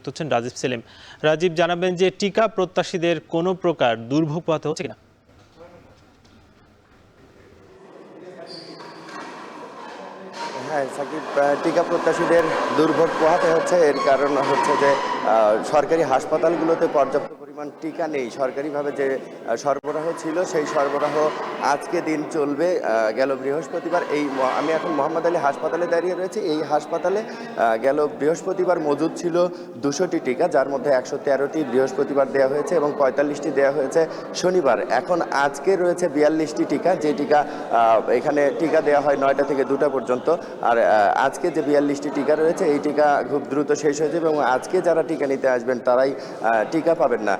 যুক্ত হচ্ছেন রাজীব সেলিম। রাজীব, জানাবেন যে টিকা প্রত্যাশীদের কোনো প্রকার দুর্ভোগ পোহাতে হচ্ছে কিনা? হ্যাঁ সাকিব, টিকা প্রত্যাশীদের দুর্ভোগ পোহাতে হচ্ছে। এর কারণ হচ্ছে যে সরকারি হাসপাতালগুলোতে পর্যাপ্ত পরিমাণ টিকা নেই। সরকারিভাবে যে সরবরাহ ছিল সেই সরবরাহ আজকে দিন চলবে। গেল বৃহস্পতিবার আমি এখন মোহাম্মদ আলী হাসপাতালে দাঁড়িয়ে রয়েছি। এই হাসপাতালে গেল বৃহস্পতিবার মজুদ ছিল 200টি টিকা, যার মধ্যে 113টি বৃহস্পতিবার দেওয়া হয়েছে এবং 45টি দেওয়া হয়েছে শনিবার। এখন আজকে রয়েছে 42টি টিকা, যে টিকা এখানে টিকা দেওয়া হয় 9টা থেকে 2টা পর্যন্ত। আর আজকে যে 42টি টিকা রয়েছে এই টিকা খুব দ্রুত শেষ হয়ে যাবে এবং আজকে যারা টিকা নিতে আসবেন তারাই টিকা পাবেন না।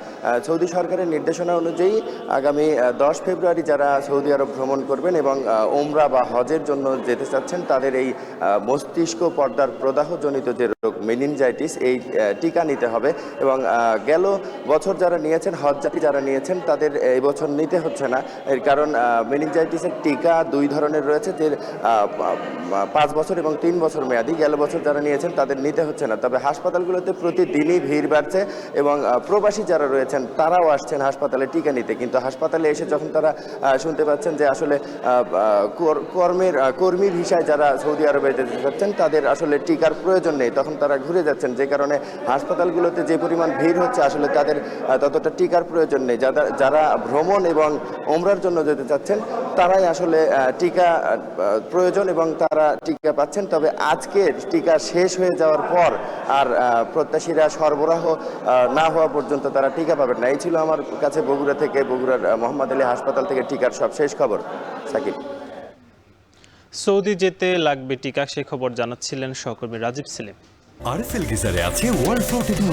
সৌদি সরকারের নির্দেশনা অনুযায়ী আগামী 10 ফেব্রুয়ারি যারা সৌদি আরব ভ্রমণ করবেন এবং ওমরা বা হজের জন্য যেতে চাচ্ছেন তাদের এই মস্তিষ্ক পর্দার প্রদাহজনিত যে রোগ মেনিনজাইটিস, এই টিকা নিতে হবে। এবং গেল বছর যারা নিয়েছেন, হজযাত্রী যারা নিয়েছেন, তাদের এই বছর নিতে হচ্ছে না। এর কারণ মেনিনজাইটিসের টিকা 2 ধরনের রয়েছে, যে 5 বছর এবং 3 বছর মেয়াদি। গেল বছর যারা নিয়েছেন তাদের নিতে হচ্ছে না। তবে হাসপাতালগুলোতে প্রতিদিনই ভিড় বাড়ছে এবং প্রবাসী যারা রয়েছেন তারাও আসছেন হাসপাতালে টিকা নিতে। কিন্তু হাসপাতালে এসে যখন তারা শুনতে পাচ্ছেন যে আসলে কর্মী ভিসায় যারা সৌদি আরবে যেতে চাচ্ছেন তাদের আসলে টিকার প্রয়োজন নেই, তখন তারা ঘুরে যাচ্ছেন। যে কারণে হাসপাতালগুলোতে যে পরিমাণ ভিড় হচ্ছে আসলে তাদের ততটা টিকার প্রয়োজন নেই। যারা ভ্রমণ এবং ওমরার জন্য যেতে চাচ্ছেন তারাই আসলে টিকা প্রয়োজন এবং তারা টিকা পাচ্ছেন। তবে আজকে টিকা শেষ হয়ে যাওয়ার পর আর প্রত্যাশীরা সরবরাহ না হওয়া পর্যন্ত তারা টিকা পাবেন না। এই ছিল আমার কাছে বগুড়ার মোহাম্মদ আলী হাসপাতাল থেকে টিকার সব শেষ খবর। সাকিব, সৌদি যেতে লাগবে টিকা, সে খবর জানাচ্ছিলেন সহকর্মী রাজীব সেলিম। আরএফএল গিজারে আছে ওয়ার্ল্ড ফ্লোর